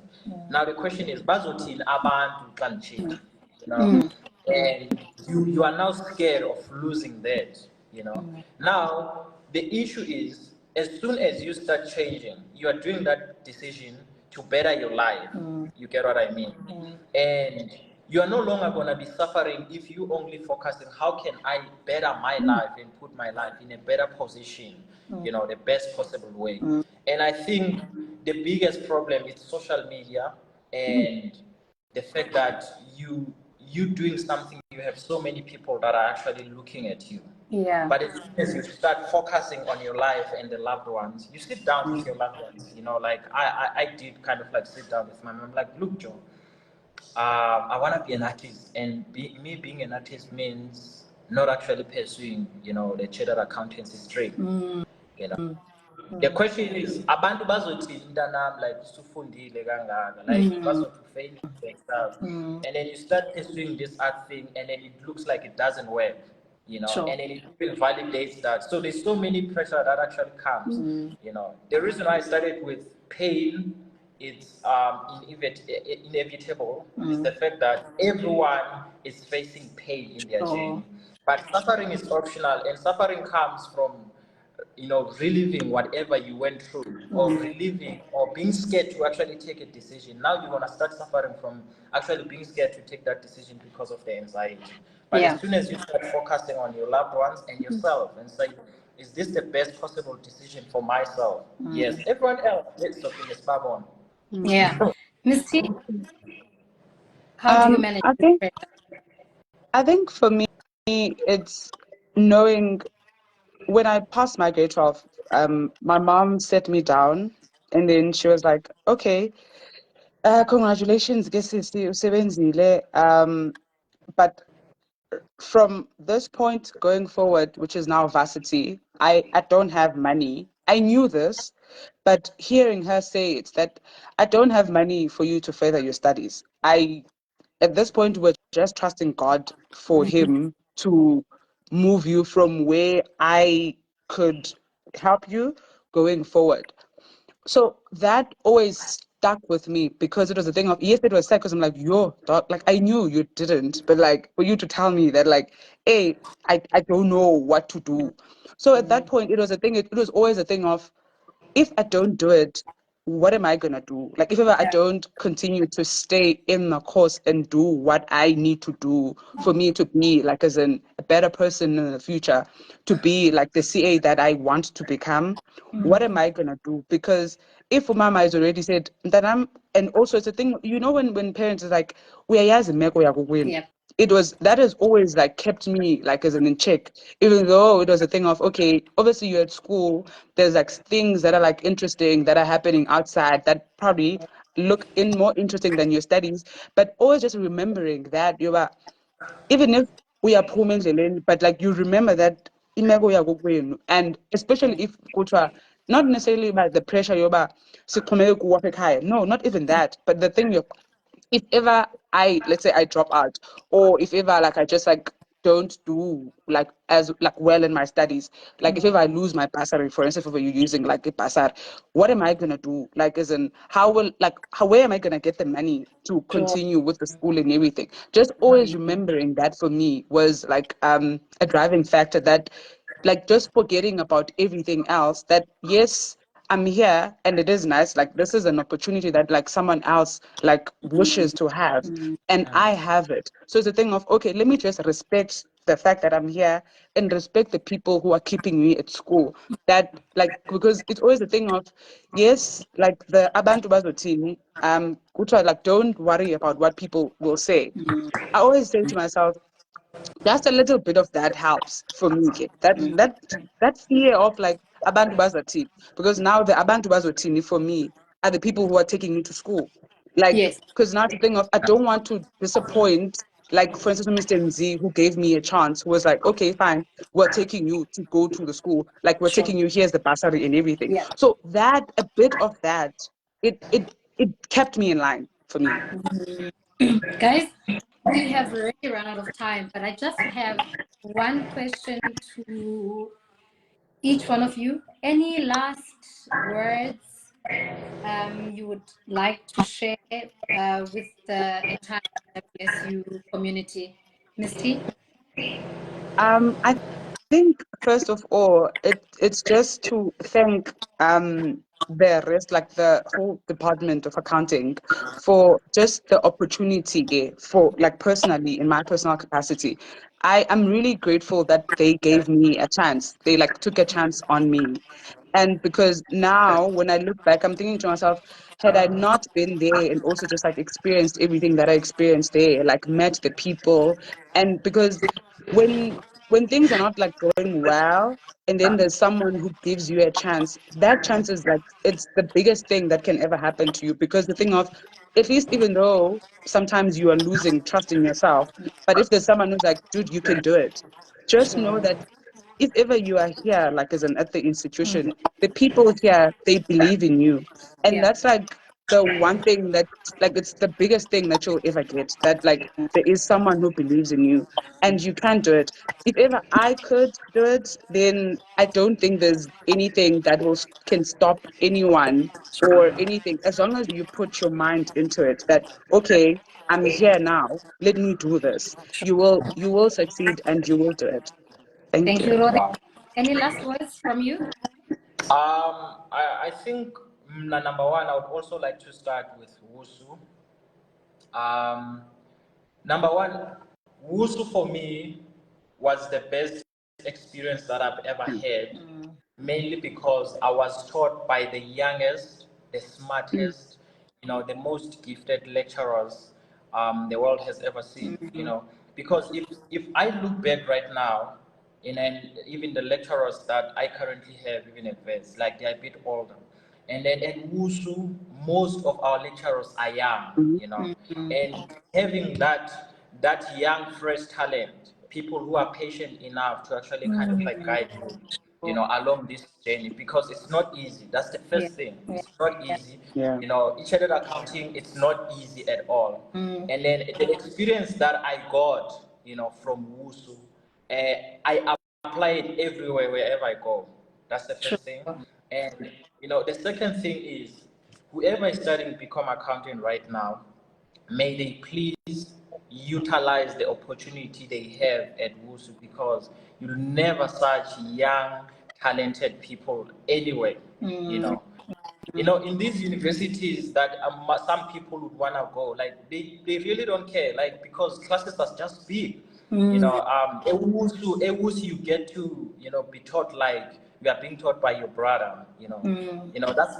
Now the question is, bazothini abantu xa nditshilo? And you are now scared of losing that. Now the issue is, as soon as you start changing, you are doing that decision to better your life. You get what I mean? And you are no longer going to be suffering if you only focus on how can I better my life and put my life in a better position, the best possible way. And I think the biggest problem is social media and the fact that you doing something, you have so many people that are actually looking at you. Yeah. But as soon as you start focusing on your life and the loved ones, you sit down with your loved ones. Like I did kind of like sit down with my mom, like, look, Joe, I want to be an artist, and me being an artist means not actually pursuing, the chartered accountancy stream. The question is, abantu bazothini mntanam, like usufundile kangaka, like bazokufail stuff, and then you start pursuing this art thing, and then it looks like it doesn't work, Sure. and then it even validates that. So there's so many pressure that actually comes. The reason why I started with pain, it's inevitable, is the fact that everyone is facing pain in their journey, but suffering is optional, and suffering comes from reliving whatever you went through, or reliving, or being scared to actually take a decision. Now you're going to start suffering from actually being scared to take that decision because of the anxiety. But as soon as you start focusing on your loved ones and yourself and say, is this the best possible decision for myself? Yes. Everyone else gets something is spot on. Yeah. Miss T, how do you manage I this think pressure? I think for me, it's knowing when I passed my grade 12, my mom set me down and then she was like, okay, congratulations, guess usebenzile. But from this point going forward, which is now varsity, I don't have money. I knew this, but hearing her say it's that I don't have money for you to further your studies. At this point, we're just trusting God for Him to move you from where I could help you going forward. So that always stuck with me because it was a thing of, yes, it was sad because I'm like, yo, dog, like I knew you didn't, but like for you to tell me that, like, hey, I don't know what to do. So at that point, it was a thing, it was always a thing of, if I don't do it, what am I gonna do? Like if ever I don't continue to stay in the course and do what I need to do for me to be like as a better person in the future, to be like the CA that I want to become, what am I gonna do? Because if mama has already said that and also it's a thing, when parents is like, we are Yeah. that has always like kept me like as an in check, even though it was a thing of, okay, obviously you're at school, there's like things that are like interesting that are happening outside that probably look in more interesting than your studies, but always just remembering that you are, even if we are poor but like you remember that imeko yakokwenu, and especially if kuthiwa not necessarily about the pressure yoba siqhumeke kuwa ekhaya, no, not even that, but the thing if ever let's say I drop out, or if ever like I just like don't do like as like well in my studies, like if ever I lose my bursary, for instance, if you're using like a bursary, what am I gonna do? Like as in where am I gonna get the money to continue with the school and everything? Just always remembering that for me was like a driving factor, that like just forgetting about everything else, that yes, I'm here and it is nice. Like this is an opportunity that like someone else like wishes to have, and I have it. So it's a thing of, okay, let me just respect the fact that I'm here and respect the people who are keeping me at school. That like, because it's always a thing of, yes, like the abantu bazothini, like don't worry about what people will say. I always say to myself, just a little bit of that helps for me. That fear of like, abantu bazathini, because now the abantu bazothini for me are the people who are taking me to school. Like, Yes. because now the thing of, I don't want to disappoint, like, for instance, Mr. Mz, who gave me a chance, who was like, okay, fine, we're taking you to go to the school. Like, we're Sure. taking you, here's the bursary and everything. Yeah. So that, a bit of that, it kept me in line for me. Guys, we have already run out of time, but I just have one question to each one of you. Any last words you would like to share with the entire WSU community? Ms. T? I think first of all, it's just to thank the rest, like the whole Department of Accounting, for just the opportunity for, like, personally, in my personal capacity. I am really grateful that they gave me a chance. They, like, took a chance on me. And because now when I look back, I'm thinking to myself, had I not been there and also just, like, experienced everything that I experienced there, like, met the people, and because when things are not, like, going well, and then there's someone who gives you a chance, that chance is, like, it's the biggest thing that can ever happen to you. Because the thing of, at least, even though sometimes you are losing trust in yourself, but if there's someone who's like, dude, you can do it, just know that if ever you are here, like, as an at the institution, the people here, they believe in you. And Yeah. that's, like, the one thing that, like, it's the biggest thing that you'll ever get, that, like, there is someone who believes in you and you can do it. If ever I could do it, then I don't think there's anything that can stop anyone or anything, as long as you put your mind into it, that, okay, I'm here now, let me do this. You will succeed and you will do it. Thank Thank you. you, Rory. Wow. Any last words from you? I think number one, I would also like to start with Wusu. Um, Number one, Wusu for me was the best experience that I've ever had, mainly because I was taught by the youngest, the smartest, the most gifted lecturers the world has ever seen. Because if I look back right now, and even the lecturers that I currently have, even at VETS, like they're a bit older. And then at WUSU, most of our lecturers are young. And having that young, fresh talent, people who are patient enough to actually kind of like guide you, along this journey, because it's not easy. That's the Yeah. first thing. It's not Yeah. easy. Yeah. Each other accounting, it's not easy at all. And then the experience that I got, from WUSU, I apply it everywhere, wherever I go. That's the Sure. first thing. And the second thing is, whoever is studying to become accountant right now, may they please utilize the opportunity they have at WUSU, because you'll never such young, talented people anyway. In these universities that some people would want to go, like they really don't care, like, because classes are just big. A WUSU, you get to, be taught like you are being taught by your brother.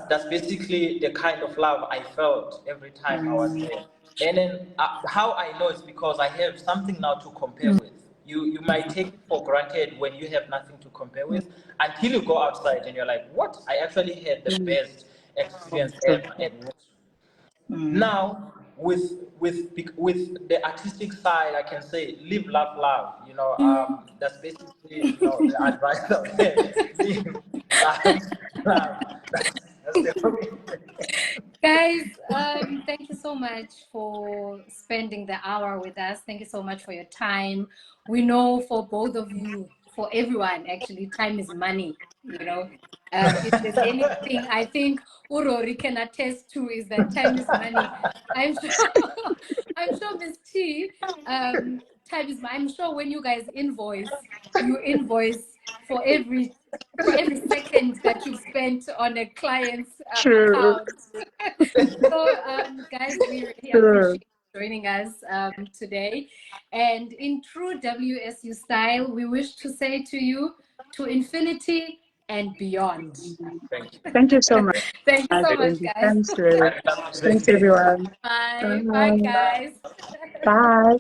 That's basically the kind of love I felt every time I was there. And then how I know is because I have something now to compare with. You might take it for granted when you have nothing to compare with, until you go outside and you're like, what? I actually had the best experience True. ever at WUSU. Now, with the artistic side, I can say live, laugh, love. That's basically the advice of it. Live, laugh, love. That's the only. Guys, thank you so much for spending the hour with us. Thank you so much for your time. We know for both of you, for everyone, actually, time is money. If there's anything I think Urori can attest to, is that time is money. I'm sure, I'm sure Ms. T, time is money. I'm sure when you guys invoice, you invoice for every second that you've spent on a client's True. account. So, guys, we really True. appreciate joining us today. And in true WSU style, we wish to say to you, to infinity and beyond. Thank you. Thank you so much. Thank you so much, Andy. guys. Thanks, Ray. I love Thanks, this. everyone. Bye. Bye, Bye. guys. Bye.